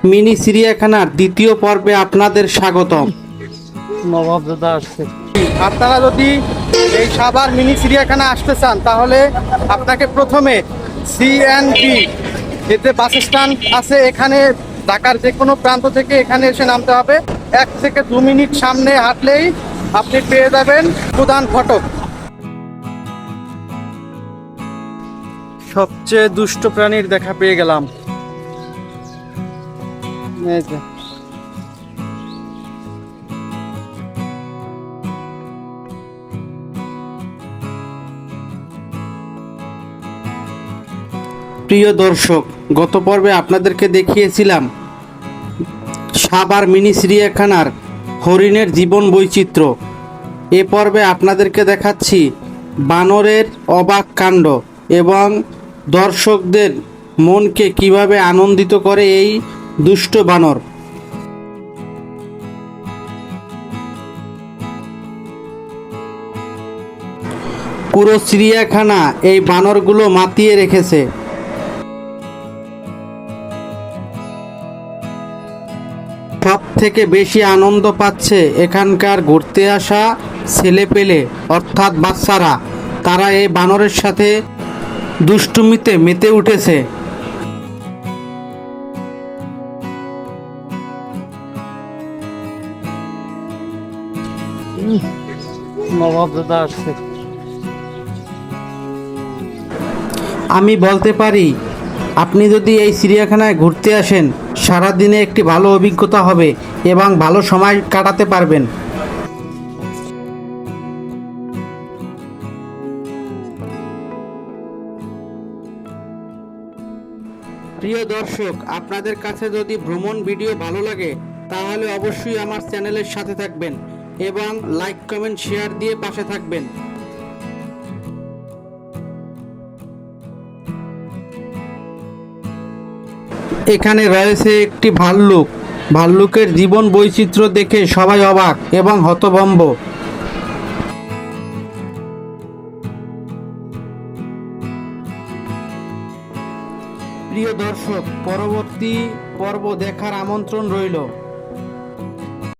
Mini চিড়িয়াখানার দ্বিতীয় পর্বে আপনাদের স্বাগতম। নবাব দাদা আসছে। আপনারা যদি এই সাভার মিনি চিড়িয়াখানা আসতে চান তাহলে আপনাকে প্রথমে সিএনবি এতে বাস স্ট্যান্ড আছে, এখানে ঢাকার যে কোনো প্রান্ত থেকে এখানে এসে নামতে হবে। 1 থেকে 2 মিনিট সামনে হাঁটলেই আপনি পেয়ে যাবেন প্রধান ফটক। সবচেয়ে দুষ্ট প্রাণীর দেখা পেয়ে গেলাম। এই যে প্রিয় দর্শক, গত পর্বে আপনাদেরকে দেখিয়েছিলাম সাভার মিনি চিড়িয়াখানার হরিণের জীবন বৈচিত্র্য। এ পর্বে আপনাদেরকে দেখাচ্ছি বানরের অবাক কাণ্ড এবং দর্শকদের মনকে কিভাবে আনন্দিত করে এই দুষ্ট বানর। পুরো চিড়িয়াখানা এই বানরগুলো মাতিয়ে রেখেছে। সব থেকে বেশি আনন্দ পাচ্ছে এখানকার ঘুরতে আসা ছেলেপেলে অর্থাৎ বাচ্চারা। তারা এই বানরের সাথে দুষ্টুমিতে মেতে উঠেছে। নবাব দাদা আসছে। আমি বলতে পারি, আপনি যদি এই চিড়িয়াখানায় ঘুরতে আসেন সারাদিনে একটি ভালো অভিজ্ঞতা হবে এবং ভালো সময় কাটাতে পারবেন। প্রিয় দর্শক, আপনাদের কাছে যদি ভ্রমণ ভিডিও ভালো লাগে তাহলে অবশ্যই আমার চ্যানেলের সাথে থাকবেন এবং লাইক কমেন্ট শেয়ার দিয়ে পাশে থাকবেন। এখানে রয়েছে একটি ভাল্লুক। ভাল্লুকের জীবন বৈচিত্র্য দেখে সবাই অবাক এবং হতভম্ব। প্রিয় দর্শক, পরবর্তী পর্ব দেখার আমন্ত্রণ রইল।